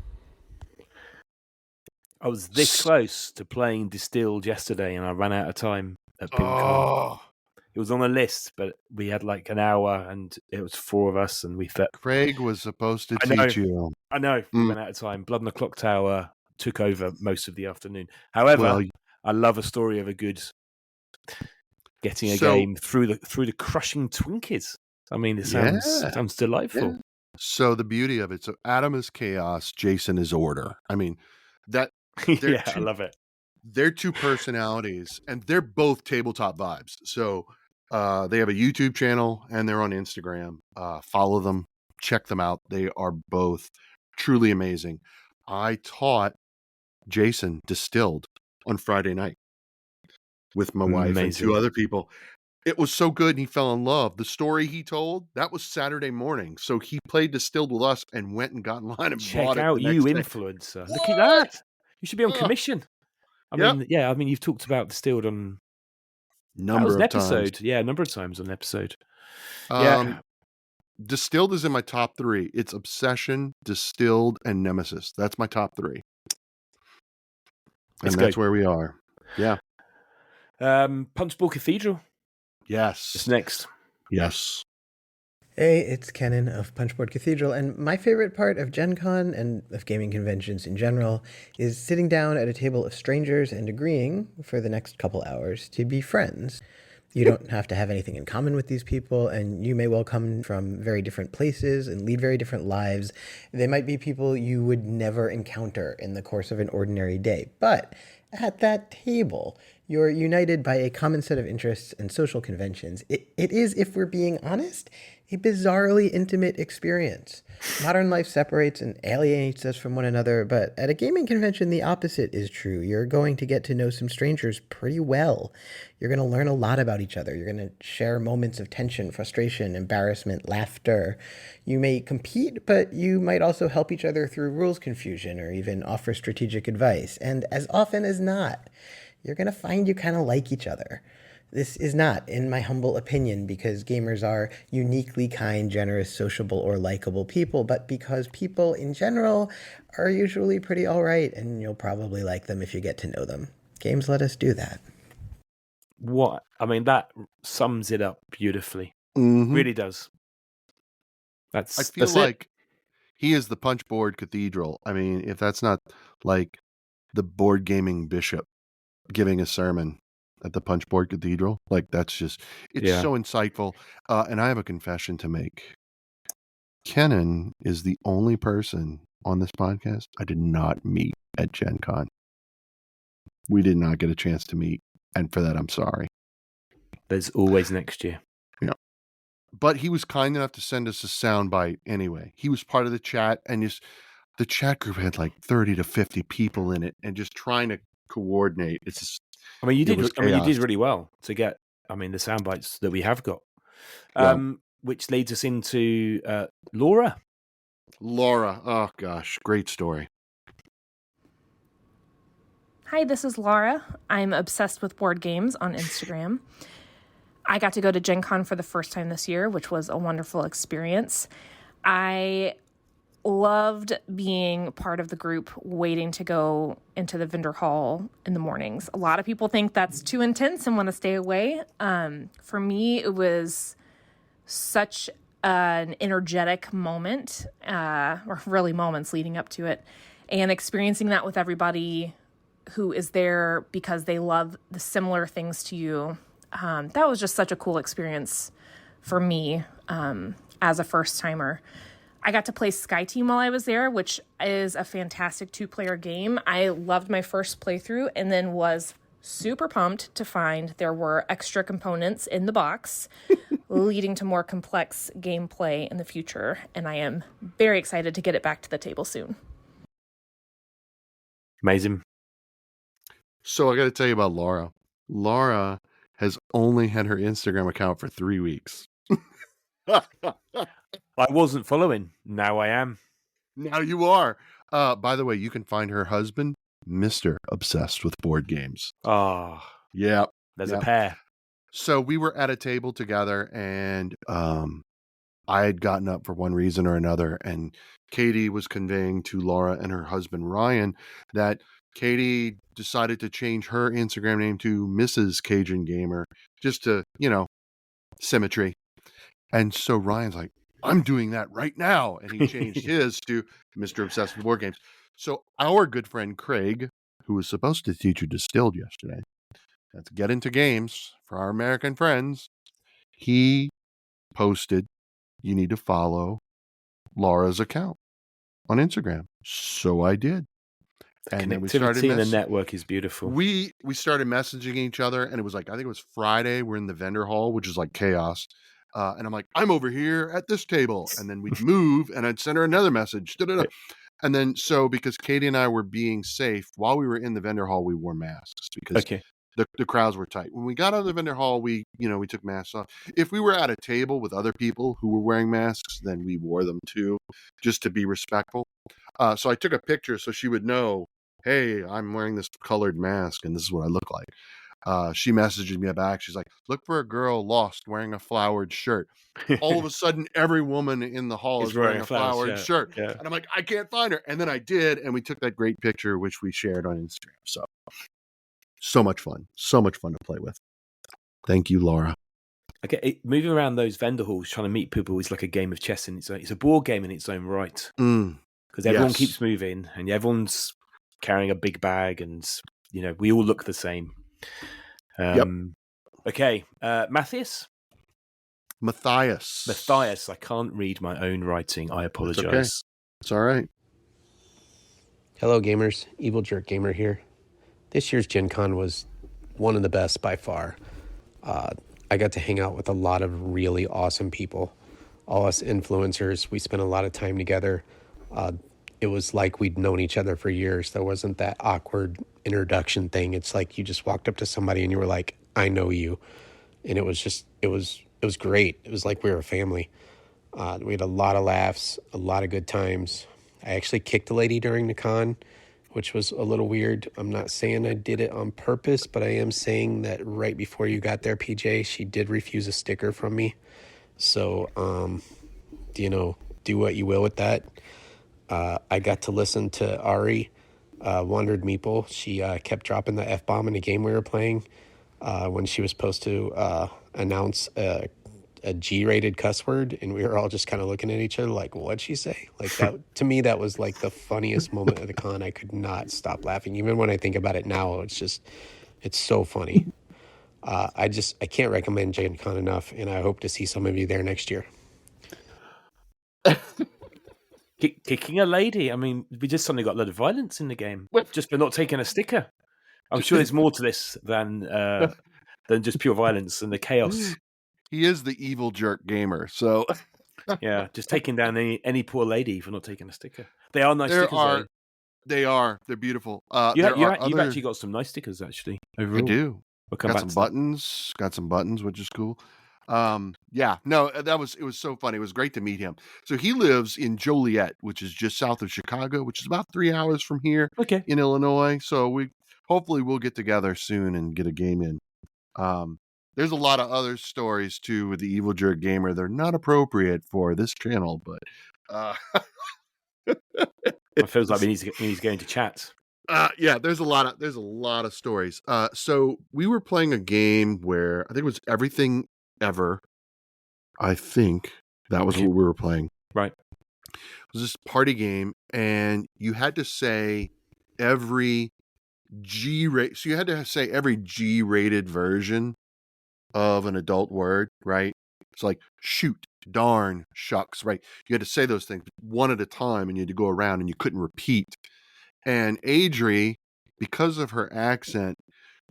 I was this close to playing Distilled yesterday, and I ran out of time at BIMCon. It was on a list, but we had like an hour, and it was 4 of us, and we fit. Craig was supposed to teach you. I know. We ran out of time. Blood on the Clock Tower took over most of the afternoon. However, I love a story of a good getting a game through the crushing Twinkies. I mean, it sounds delightful. Yeah. So the beauty of it. So Adam is chaos, Jason is order. I mean, that. I love it. They're two personalities, and they're both Tabletop Vibes. So they have a YouTube channel, and they're on Instagram. Follow them, check them out. They are both truly amazing. I taught Jason Distilled on Friday night with my wife and 2 other people. It was so good and he fell in love. The story he told, that was Saturday morning. So he played Distilled with us and went and got in line and Check bought it out the you, next day. influencer. Look at that. You should be on commission. I Yep. mean, yeah, I mean, you've talked about Distilled on Number of episode. times. Yeah, a number of times on an episode. Yeah. Distilled is in my top 3. It's Obsession, Distilled, and Nemesis. That's my top 3. And that's where we are. Yeah. Punchbowl Cathedral. Yes. It's next. Yes. Hey, it's Kenan of Punchboard Cathedral, and my favorite part of Gen Con and of gaming conventions in general is sitting down at a table of strangers and agreeing for the next couple hours to be friends. You don't have to have anything in common with these people, and you may well come from very different places and lead very different lives. They might be people you would never encounter in the course of an ordinary day, but at that table, you're united by a common set of interests and social conventions. It is, if we're being honest, a bizarrely intimate experience. Modern life separates and alienates us from one another, but at a gaming convention, the opposite is true. You're going to get to know some strangers pretty well. You're going to learn a lot about each other. You're going to share moments of tension, frustration, embarrassment, laughter. You may compete, but you might also help each other through rules confusion or even offer strategic advice. And as often as not, you're going to find you kind of like each other. This is not, in my humble opinion, because gamers are uniquely kind, generous, sociable, or likable people, but because people in general are usually pretty all right, and you'll probably like them if you get to know them. Games let us do that. What? I mean, that sums it up beautifully. Mm-hmm. Really does. I feel like he is the Punchboard Cathedral. I mean, if that's not like the board gaming bishop giving a sermon at the Punchboard Cathedral, like that's just, it's so insightful. And I have a confession to make. Kenan is the only person on this podcast I did not meet at Gen Con. We did not get a chance to meet, and for that I'm sorry. There's always next year. Yeah. But he was kind enough to send us a soundbite anyway. He was part of the chat, and just the chat group had like 30 to 50 people in it, and just trying to coordinate. It's just, I mean, you did really well to get, the sound bites that we have got. Which leads us into Laura. Laura, oh gosh, great story. Hi, this is Laura. I'm obsessed with board games on Instagram. I got to go to Gen Con for the first time this year, which was a wonderful experience. I loved being part of the group waiting to go into the vendor hall in the mornings. A lot of people think that's too intense and want to stay away. For me, it was such an energetic moment, or really moments leading up to it, and experiencing that with everybody who is there because they love the similar things to you. That was just such a cool experience for me as a first timer. I got to play Sky Team while I was there, which is a fantastic 2-player game. I loved my first playthrough and then was super pumped to find there were extra components in the box leading to more complex gameplay in the future. And I am very excited to get it back to the table soon. Amazing. So I got to tell you about Laura. Laura has only had her Instagram account for 3 weeks. I wasn't following. Now I am. Now you are. By the way, you can find her husband, Mr. Obsessed with Board Games. Oh. Yeah. There's a pair. So we were at a table together, and I had gotten up for one reason or another, and Katie was conveying to Laura and her husband, Ryan, that Katie decided to change her Instagram name to Mrs. Cajun Gamer, just to, symmetry. And so Ryan's like, I'm doing that right now. And he changed his to Mr. Obsessed with Board Games. So our good friend Craig, who was supposed to teach you Distilled yesterday, let's get into games for our American friends. He posted, you need to follow Laura's account on Instagram. So I did. And then we started in the network is beautiful. We started messaging each other, and it was like, I think it was Friday. We're in the vendor hall, which is like chaos. And I'm like, I'm over here at this table. And then we'd move, and I'd send her another message. And then, so because Katie and I were being safe while we were in the vendor hall, we wore masks because The crowds were tight. When we got out of the vendor hall, we took masks off. If we were at a table with other people who were wearing masks, then we wore them too, just to be respectful. So I took a picture so she would know, hey, I'm wearing this colored mask and this is what I look like. She messages me back. She's like, look for a girl lost wearing a flowered shirt. All of a sudden, every woman in the hall is wearing a flowered shirt. Yeah. And I'm like, I can't find her. And then I did. And we took that great picture, which we shared on Instagram. So much fun. So much fun to play with. Thank you, Laura. Okay, moving around those vendor halls, trying to meet people is like a game of chess in its own. It's a board game in its own right. Because everyone keeps moving and everyone's carrying a big bag and, we all look the same. Okay, Matthias? Matthias. I can't read my own writing. I apologize. Okay. It's all right. Hello, gamers. Evil Jerk Gamer here. This year's Gen Con was one of the best by far. I got to hang out with a lot of really awesome people. All us influencers, we spent a lot of time together. It was like we'd known each other for years. There wasn't that awkward introduction thing. It's like you just walked up to somebody and you were like, I know you. And it was great. It was like we were a family. We had a lot of laughs, a lot of good times. I actually kicked a lady during the con, which was a little weird. I'm not saying I did it on purpose, but I am saying that right before you got there, PJ, she did refuse a sticker from me. So, do what you will with that. I got to listen to Ari, Wandered Meeple. She kept dropping the F-bomb in the game we were playing when she was supposed to announce a G-rated cuss word, and we were all just kind of looking at each other like, what'd she say? Like that to me, that was like the funniest moment of the con. I could not stop laughing. Even when I think about it now, it's so funny. I can't recommend Gen Con enough, and I hope to see some of you there next year. Kicking a lady. I mean, we just suddenly got a lot of violence in the game just for not taking a sticker. I'm sure there's more to this than just pure violence and the chaos. He is the evil jerk gamer, so yeah, just taking down any poor lady for not taking a sticker. They are nice stickers. Though. They are. They're beautiful. You've actually got some nice stickers, actually. Overall. I do. We'll come got back some buttons. Got some buttons, which is cool. It was so funny. It was great to meet him. So he lives in Joliet, which is just south of Chicago, which is about 3 hours from here in Illinois. So hopefully we'll get together soon and get a game in. There's a lot of other stories too with the Evil Jerk Gamer. They're not appropriate for this channel, but it feels like we need to go into chat. There's a lot of stories. So we were playing a game where I think it was Everything Ever. I think that was what we were playing. Right. It was this party game, and you had to say every G-rate. So you had to say every G-rated version of an adult word, right? It's like shoot, darn, shucks, right? You had to say those things one at a time, and you had to go around, and you couldn't repeat. And Adri, because of her accent,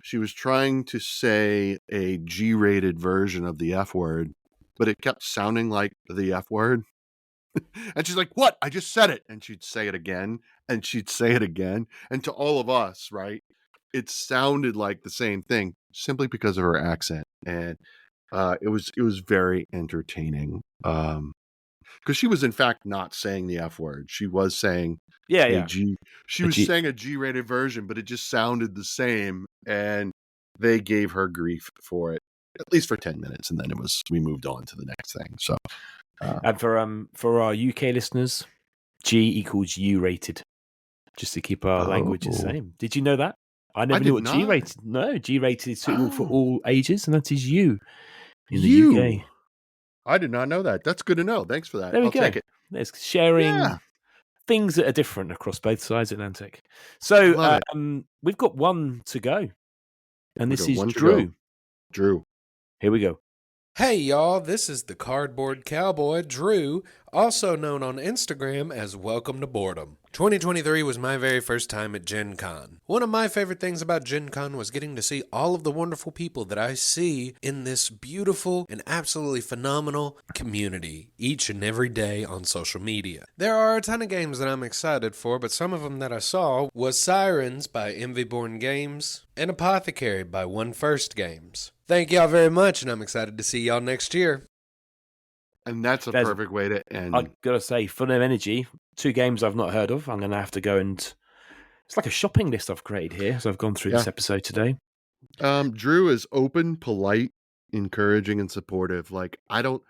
she was trying to say a G-rated version of the F word, but it kept sounding like the F word. And she's like, what? I just said it. And she'd say it again, and she'd say it again. And to all of us, right, it sounded like the same thing simply because of her accent. And it was very entertaining. Because she was in fact not saying the F word. She was saying saying a G-rated version, but it just sounded the same, and they gave her grief for it, at least for 10 minutes, and then we moved on to the next thing. So and for our UK listeners, G equals U-rated, just to keep our language the same. Did you know that? I never knew what G-rated. No, G-rated is suitable for all ages, and that is U in the UK. I did not know that. That's good to know. Thanks for that. There we go. Take it. There's sharing things that are different across both sides of the Atlantic. So we've got one to go, and this is Drew. Drew. Here we go. Hey, y'all. This is the Cardboard Cowboy, Drew. also known on Instagram as Welcome to Boredom. 2023 was my very first time at Gen Con. One of my favorite things about Gen Con was getting to see all of the wonderful people that I see in this beautiful and absolutely phenomenal community each and every day on social media. There are a ton of games that I'm excited for, but some of them that I saw was Sirens by Envyborn Games and Apothecary by One First Games. Thank y'all very much, and I'm excited to see y'all next year. And that's a perfect way to end. I gotta say, full of energy. 2 games I've not heard of. I'm gonna have to go and. It's like a shopping list I've created here, so I've gone through this episode today. Drew is open, polite, encouraging, and supportive. Like I don't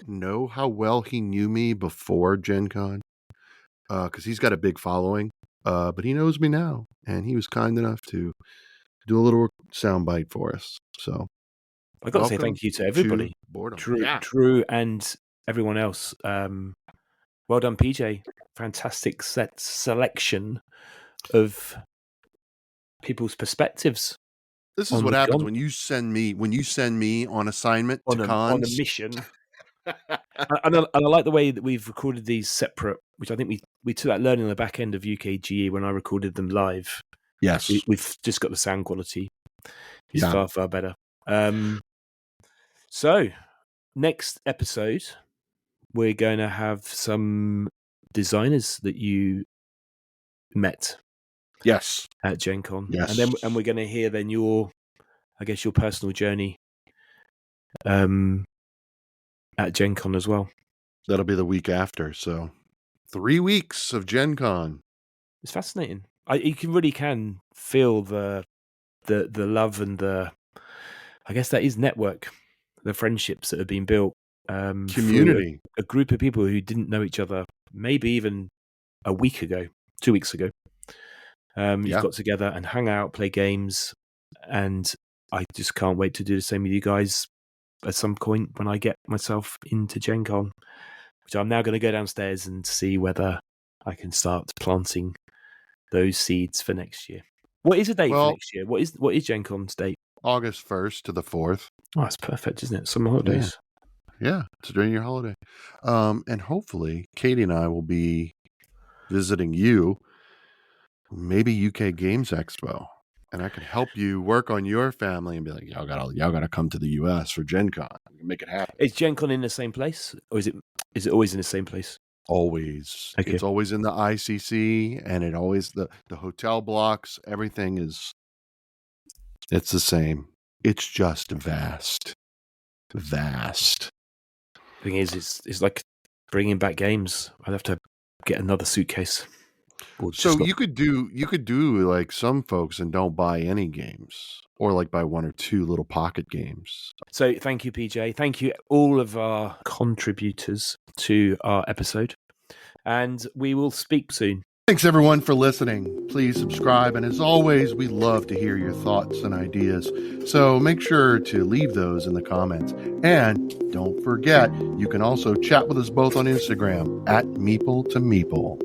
know how well he knew me before Gen Con, because he's got a big following. But he knows me now, and he was kind enough to do a little soundbite for us. So I've got to say thank you to everybody. Drew and everyone else. Well done, PJ. Fantastic selection of people's perspectives. This is what happens when you send me on assignment to cons. On a mission. and I like the way that we've recorded these separate, which I think we took that learning on the back end of UKGE when I recorded them live. Yes. We've just got the sound quality. It's far, far better. So, next episode, we're going to have some designers that you met. Yes. At Gen Con. Yes. And we're going to hear then your personal journey at Gen Con as well. That'll be the week after. So 3 weeks of Gen Con. It's fascinating. You really can feel the love and I guess that is network, the friendships that have been built. Community. A group of people who didn't know each other, maybe even a week ago, 2 weeks ago. You've got together and hung out, play games, and I just can't wait to do the same with you guys at some point when I get myself into Gen Con, which I'm now going to go downstairs and see whether I can start planting those seeds for next year. What is the date for next year? What is Gen Con's date? August 1st to the 4th. Oh, that's perfect, isn't it? Summer holidays. Yeah, it's during your holiday. And hopefully Katie and I will be visiting you, maybe UK Games Expo, and I can help you work on your family and be like, y'all gotta come to the US for Gen Con. Make it happen. Is Gen Con in the same place, or is it always in the same place? Always. Okay. It's always in the ICC, and it always the hotel blocks. Everything it's the same. It's just vast. Thing is, it's like bringing back games. I'd have to get another suitcase. So you could do like some folks and don't buy any games, or like buy 1 or 2 little pocket games. So thank you, PJ. Thank you, all of our contributors to our episode, and we will speak soon. Thanks everyone for listening. Please subscribe, and as always, we love to hear your thoughts and ideas. So make sure to leave those in the comments. And don't forget, you can also chat with us both on Instagram at Meeple to Meeple.